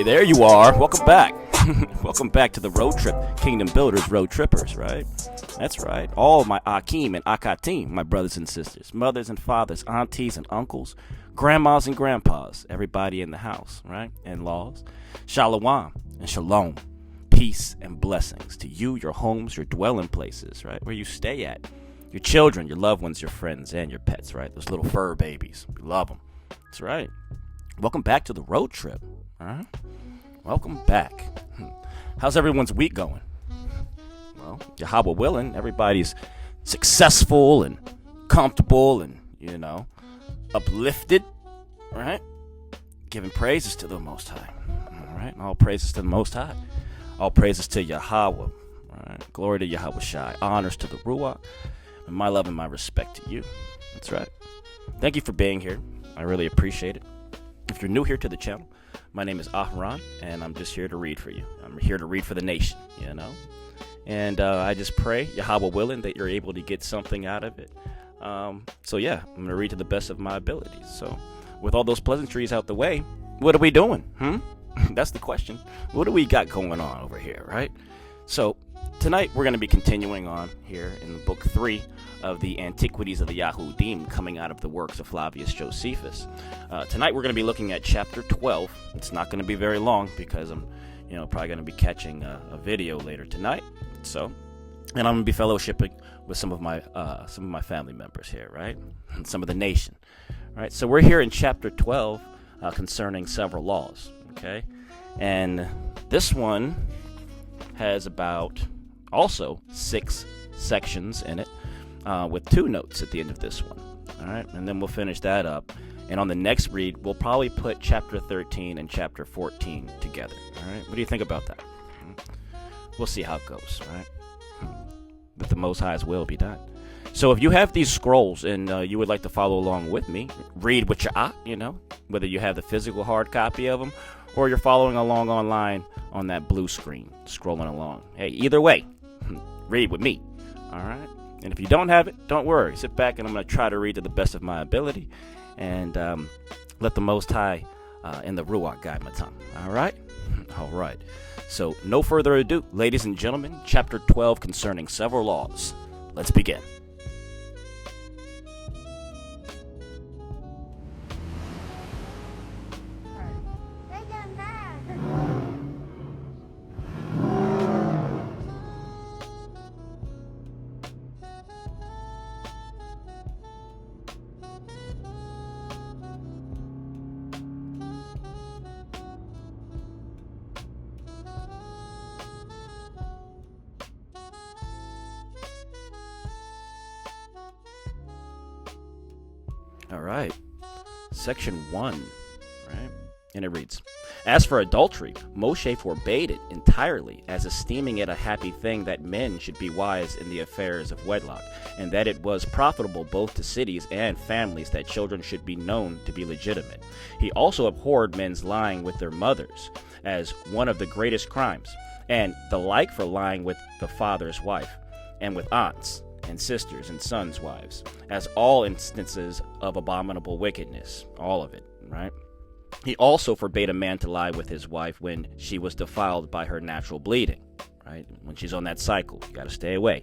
there you are. Welcome back. Welcome back to the road trip. Kingdom Builders, road trippers, right? That's right. All my Akim and Akatim, my brothers and sisters, mothers and fathers, aunties and uncles, grandmas and grandpas, everybody in the house, right? In-laws. Shalom and shalom. Peace and blessings to you, your homes, your dwelling places, right? Where you stay at. Your children, your loved ones, your friends, and your pets, right? Those little fur babies. We love them. That's right. Welcome back to the road trip. All right? Welcome back. How's everyone's week going? Well, Yahweh willing, everybody's successful and comfortable and, uplifted, right? Giving praises to the Most High. All right? All praises to the Most High. All praises to Yahweh. All right? Glory to Yahweh Shai. Honors to the Ruach. And my love and my respect to you. That's right. Thank you for being here. I really appreciate it. If you're new here to the channel, my name is Ahran, and I'm just here to read for you. I'm here to read for the nation, And I just pray, Yahweh willing, that you're able to get something out of it. So yeah, I'm going to read to the best of my abilities. So with all those pleasantries out the way, what are we doing? That's the question. What do we got going on over here, right? So tonight we're going to be continuing on here in book 3 of the Antiquities of the Yahudim, coming out of the works of Flavius Josephus. Tonight we're going to be looking at chapter 12. It's not going to be very long because I'm, probably going to be catching a video later tonight. So, and I'm going to be fellowshipping with some of my family members here, right? And some of the nation, right? So we're here in chapter 12 concerning several laws, okay? And this one has about also 6 sections in it. With 2 notes at the end of this one. All right, and then we'll finish that up. And on the next read, we'll probably put chapter 13 and chapter 14 together. All right, what do you think about that? We'll see how it goes. All right, but the Most High's will be done. So if you have these scrolls and you would like to follow along with me, read with your eye, whether you have the physical hard copy of them or you're following along online on that blue screen, scrolling along. Hey, either way, read with me. All right. And if you don't have it, don't worry. Sit back and I'm going to try to read to the best of my ability and let the Most High and the Ruach guide my tongue. All right? All right. So no further ado, ladies and gentlemen, chapter 12 concerning several laws. Let's begin. All right, section 1, right? And it reads, as for adultery, Mosheh forbade it entirely, as esteeming it a happy thing that men should be wise in the affairs of wedlock, and that it was profitable both to cities and families that children should be known to be legitimate. He also abhorred men's lying with their mothers, as one of the greatest crimes, and the like for lying with the father's wife, and with aunts, and sisters and sons' wives, as all instances of abominable wickedness, all of it, right? He also forbade a man to lie with his wife when she was defiled by her natural bleeding, right? When she's on that cycle, you got to stay away.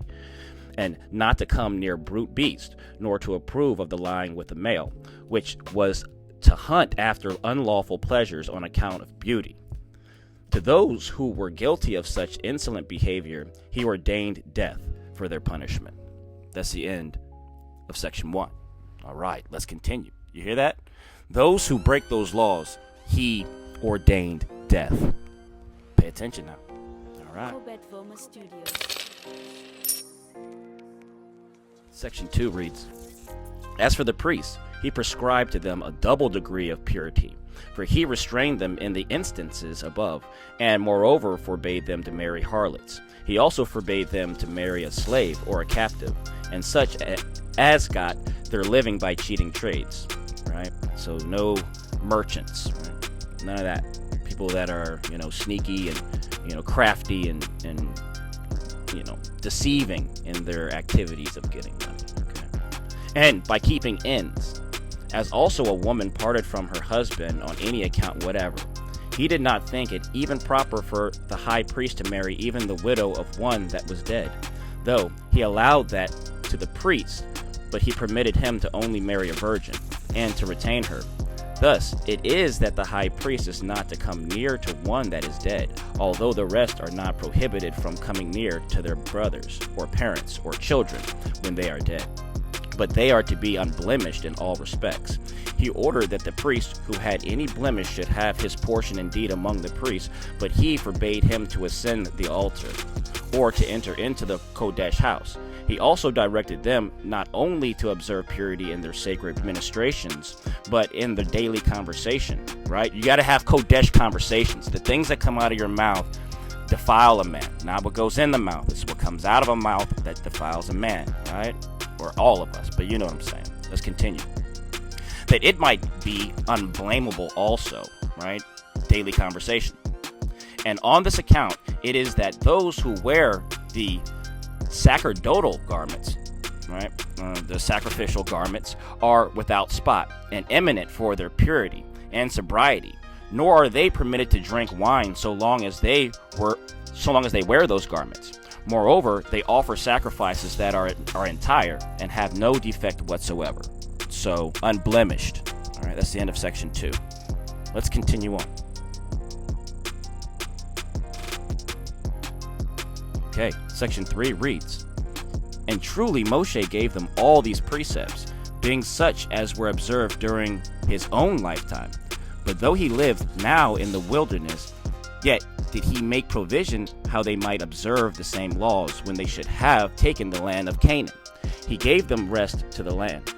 And not to come near brute beast, nor to approve of the lying with the male, which was to hunt after unlawful pleasures on account of beauty. To those who were guilty of such insolent behavior, he ordained death for their punishment. That's the end of section 1. All right, let's continue. You hear that? Those who break those laws, he ordained death. Pay attention now. All right. Section 2 reads, as for the priests, he prescribed to them a double degree of purity, for he restrained them in the instances above, and moreover forbade them to marry harlots. He also forbade them to marry a slave or a captive, and such as got their living by cheating trades, right? So no merchants, right? None of that. People that are, sneaky and, crafty and deceiving in their activities of getting money, okay? And by keeping ends, as also a woman parted from her husband on any account whatever, He did not think it even proper for the high priest to marry even the widow of one that was dead, though he allowed that to the priest, but he permitted him to only marry a virgin, and to retain her. Thus it is that the high priest is not to come near to one that is dead, although the rest are not prohibited from coming near to their brothers, or parents, or children, when they are dead. But they are to be unblemished in all respects. He ordered that the priest who had any blemish should have his portion indeed among the priests, but he forbade him to ascend the altar, or to enter into the Kodesh house. He also directed them not only to observe purity in their sacred ministrations, but in their daily conversation, right? You got to have Kodesh conversations. The things that come out of your mouth defile a man. Not what goes in the mouth. It's what comes out of a mouth that defiles a man, right? Or all of us, but you know what I'm saying. Let's continue. That it might be unblameable also, right? Daily conversation. And on this account, it is that those who wear the sacerdotal garments, right, the sacrificial garments, are without spot and eminent for their purity and sobriety. Nor are they permitted to drink wine so long as they wear those garments. Moreover, they offer sacrifices that are entire and have no defect whatsoever. So, unblemished. All right, that's the end of section 2. Let's continue on. Okay, section 3 reads, And truly Mosheh gave them all these precepts, being such as were observed during his own lifetime. But though he lived now in the wilderness, yet did he make provision how they might observe the same laws when they should have taken the land of Canaan. He gave them rest to the land.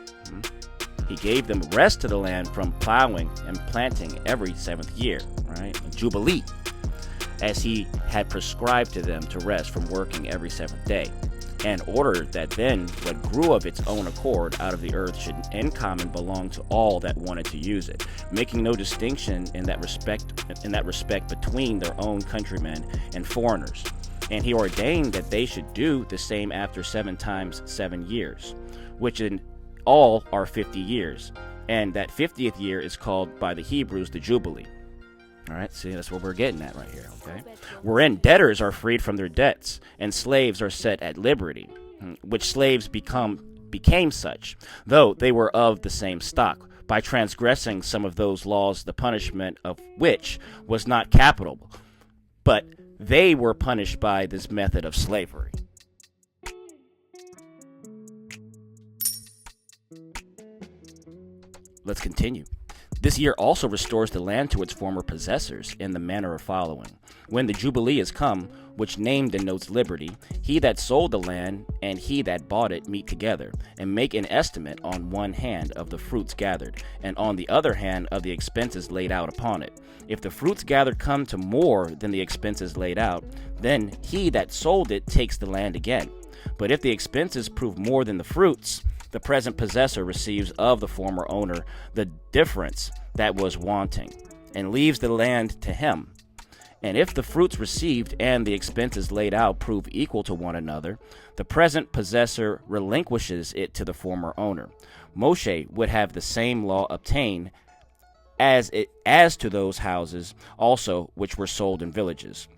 He gave them rest to the land from plowing and planting every 7th year, right? A jubilee, as he had prescribed to them to rest from working every 7th day, and ordered that then what grew of its own accord out of the earth should in common belong to all that wanted to use it, making no distinction in that respect between their own countrymen and foreigners. And he ordained that they should do the same after 7 times 7 years, which in all are 50 years, and that 50th year is called by the Hebrews the Jubilee. All right, see, that's what we're getting at right here, okay? Wherein debtors are freed from their debts, and slaves are set at liberty, which slaves became such, though they were of the same stock, by transgressing some of those laws, the punishment of which was not capital, but they were punished by this method of slavery. Let's continue. This year also restores the land to its former possessors in the manner of following. When the Jubilee is come, which name denotes liberty, he that sold the land and he that bought it meet together, and make an estimate on one hand of the fruits gathered, and on the other hand of the expenses laid out upon it. If the fruits gathered come to more than the expenses laid out, then he that sold it takes the land again. But if the expenses prove more than the fruits, the present possessor receives of the former owner the difference that was wanting, and leaves the land to him. And if the fruits received and the expenses laid out prove equal to one another, the present possessor relinquishes it to the former owner. Mosheh would have the same law obtain as to those houses also which were sold in villages.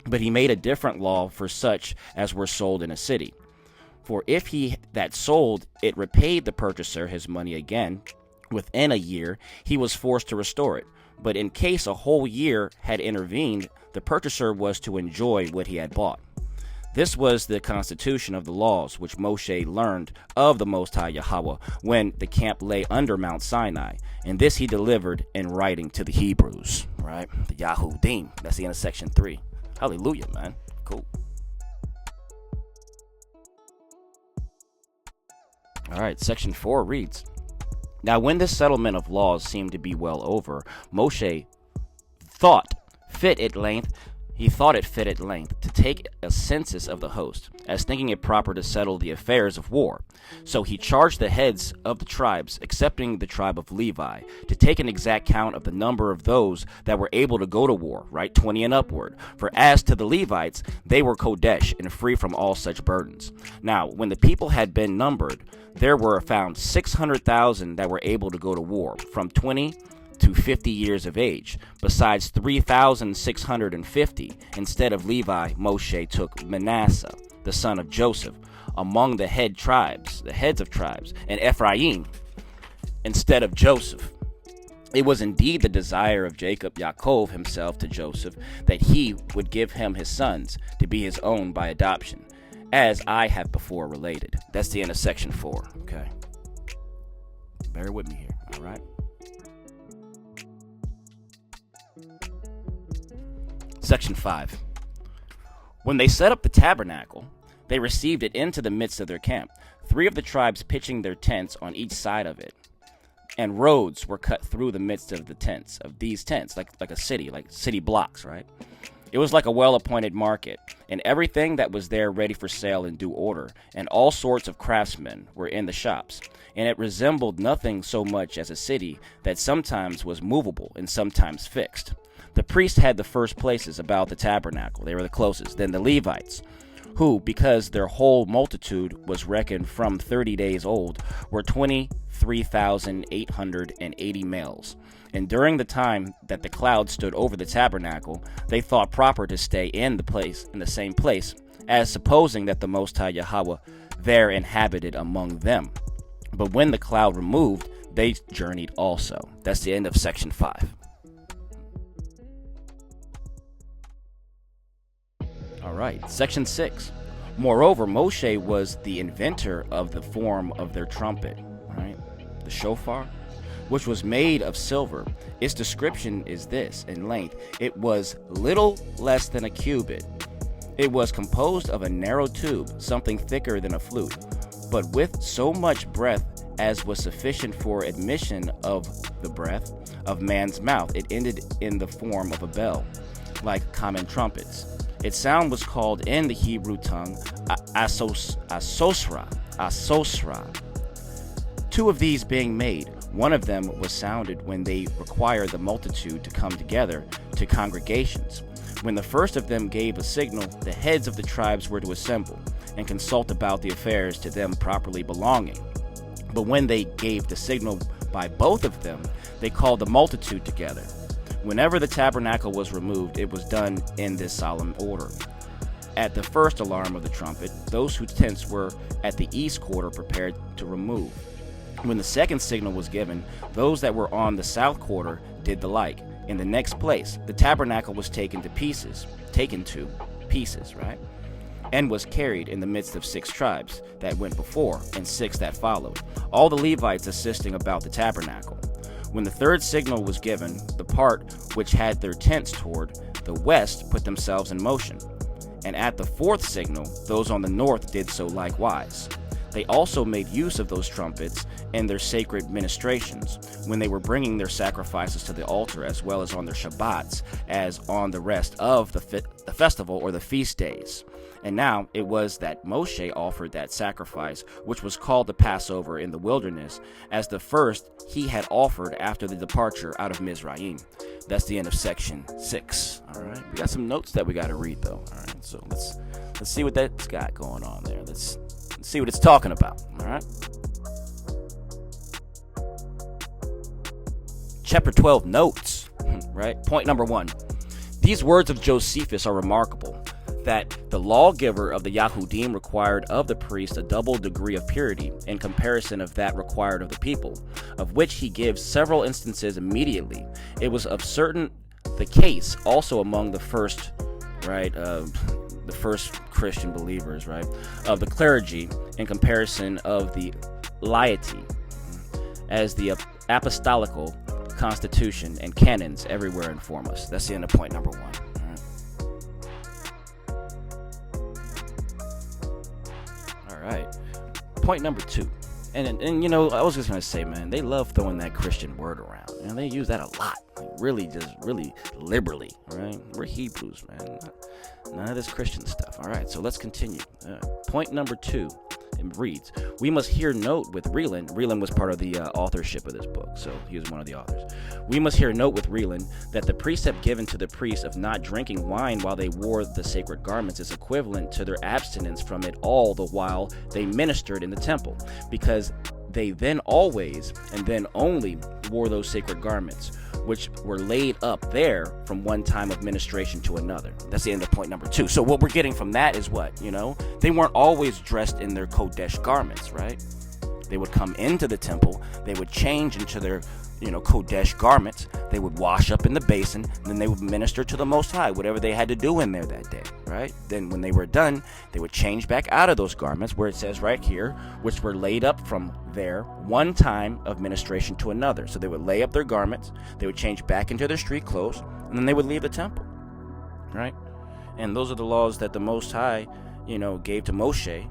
But he made a different law for such as were sold in a city. For if he that sold it repaid the purchaser his money again within a year, he was forced to restore it. But in case a whole year had intervened, the purchaser was to enjoy what he had bought. This was the constitution of the laws which Mosheh learned of the Most High Yahweh when the camp lay under Mount Sinai, and this he delivered in writing to the Hebrews, right? The Yahudim. That's the end of section 3. Hallelujah, man. Cool. All right, section 4 reads, Now when this settlement of laws seemed to be well over, Mosheh thought it fit at length to take a census of the host, as thinking it proper to settle the affairs of war. So he charged the heads of the tribes, excepting the tribe of Levi, to take an exact count of the number of those that were able to go to war, right, 20 and upward. For as to the Levites, they were Kodesh and free from all such burdens. Now, when the people had been numbered, there were found 600,000 that were able to go to war, from 20 to 50 years of age, besides 3,650. Instead of Levi, Mosheh took Manasseh, the son of Joseph, among the heads of tribes, and Ephraim instead of Joseph. It was indeed the desire of Jacob, Yaakov himself, to Joseph, that he would give him his sons to be his own by adoption, as I have before related. That's the end of section 4, okay? Bear with me here, all right? Section 5. When they set up the tabernacle, they received it into the midst of their camp, 3 of the tribes pitching their tents on each side of it. And roads were cut through the midst of the tents, of these tents, like a city, like city blocks, right? It was like a well-appointed market, and everything that was there ready for sale in due order, and all sorts of craftsmen were in the shops. And it resembled nothing so much as a city that sometimes was movable and sometimes fixed. The priests had the first places about the tabernacle. They were the closest. Then the Levites, who, because their whole multitude was reckoned from 30 days old, were 23,880 males. And during the time that the cloud stood over the tabernacle, they thought proper to stay in the same place, as supposing that the Most High Yahweh there inhabited among them. But when the cloud removed, they journeyed also. That's the end of section 5. All right, section 6. Moreover, Mosheh was the inventor of the form of their trumpet, right? The Shofar, which was made of silver. Its description is this in length. It was little less than a cubit. It was composed of a narrow tube, something thicker than a flute, but with so much breath as was sufficient for admission of the breath of man's mouth. It ended in the form of a bell, like common trumpets. Its sound was called in the Hebrew tongue asosra. 2 of these being made, one of them was sounded when they required the multitude to come together to congregations. When the first of them gave a signal, the heads of the tribes were to assemble and consult about the affairs to them properly belonging. But when they gave the signal by both of them, they called the multitude together. Whenever the tabernacle was removed, it was done in this solemn order. At the first alarm of the trumpet, those whose tents were at the east quarter prepared to remove. When the second signal was given, those that were on the south quarter did the like. In the next place, the tabernacle was taken to pieces, right? And was carried in the midst of 6 tribes that went before, and 6 that followed, all the Levites assisting about the tabernacle. When the third signal was given, the part which had their tents toward the west put themselves in motion. And at the fourth signal, those on the north did so likewise. They also made use of those trumpets in their sacred ministrations, when they were bringing their sacrifices to the altar, as well as on their Shabbats, as on the rest of the festival or the feast days. And now it was that Mosheh offered that sacrifice, which was called the Passover in the wilderness, as the first he had offered after the departure out of Mizraim. That's the end of section 6. All right, we got some notes that we got to read, though. All right, so let's see what that's got going on there. Let's see what it's talking about. All right. Chapter 12, notes. Right. Point number 1. These words of Josephus are remarkable. That the lawgiver of the Yahudim required of the priest a double degree of purity in comparison of that required of the people, of which he gives several instances immediately. It was of certain the case also among the first, right, the first Christian believers, right, of the clergy in comparison of the laity, as the apostolical constitution and canons everywhere inform us. That's the end of point number 1. Right. Point number 2. And you know, I was just going to say, man, they love throwing that Christian word around. And they use that a lot. Like really liberally, right? We're Hebrews, man. None of this Christian stuff. All right, so let's continue. Point number 2. It reads, we must here note with Reland. Reland was part of the authorship of this book, so he was one of the authors. We must here note with Reland that the precept given to the priests of not drinking wine while they wore the sacred garments is equivalent to their abstinence from it all the while they ministered in the temple, because they then always and then only wore those sacred garments, which were laid up there from one time of ministration to another. That's the end of point number 2. So what we're getting from that is what? They weren't always dressed in their Kodesh garments, right? They would come into the temple, they would change into their Kodesh garments, they would wash up in the basin, and then they would minister to the Most High, whatever they had to do in there that day, right? Then when they were done, they would change back out of those garments, where it says right here, which were laid up from there one time of ministration to another. So they would lay up their garments, they would change back into their street clothes, and then they would leave the temple, right? And those are the laws that the Most High, gave to Moshe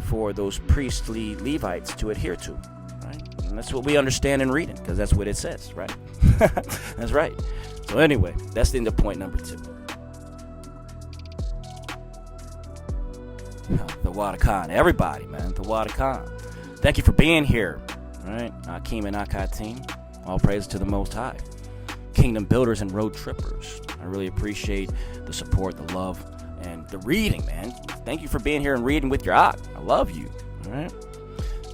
for those priestly Levites to adhere to. And that's what we understand in reading, because that's what it says, right? That's right. So anyway, that's the end of point number 2. The WOOOOOHHH, everybody, man. The WOOOOOHHH. Thank you for being here. All right, Akeem and Akatim. All praise to the Most High. Kingdom builders and road trippers. I really appreciate the support, the love, and the reading, man. Thank you for being here and reading with your Ak. I love you. All right.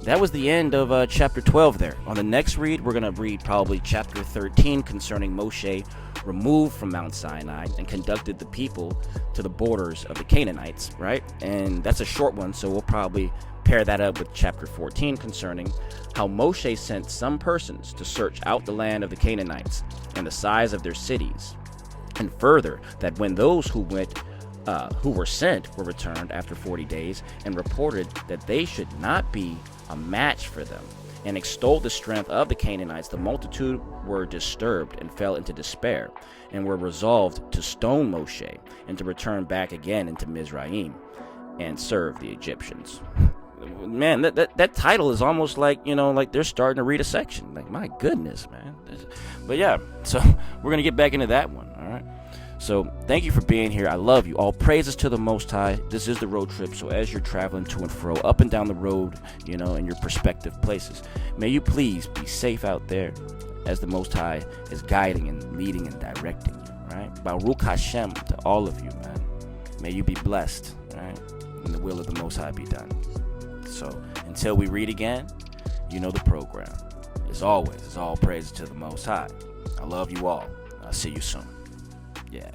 That was the end of chapter 12 there. On the next read, we're going to read probably chapter 13 concerning Moshe removed from Mount Sinai and conducted the people to the borders of the Canaanites, right? And that's a short one, so we'll probably pair that up with chapter 14 concerning how Moshe sent some persons to search out the land of the Canaanites and the size of their cities. And further, that when those who were sent were returned after 40 days and reported that they should not be a match for them, and extolled the strength of the Canaanites, the multitude were disturbed and fell into despair, and were resolved to stone Moshe and to return back again into Mizraim and serve the Egyptians. Man, that title is almost like, like they're starting to read a section. Like, my goodness, man. But yeah, so we're going to get back into that one, all right? So thank you for being here. I love you. All praises to the Most High. This is the road trip. So as you're traveling to and fro, up and down the road, in your prospective places, may you please be safe out there as the Most High is guiding and leading and directing you, right? Baruch Hashem to all of you, man. May you be blessed, right? And the will of the Most High be done. So until we read again, the program. As always, it's all praises to the Most High. I love you all. I'll see you soon. Yeah.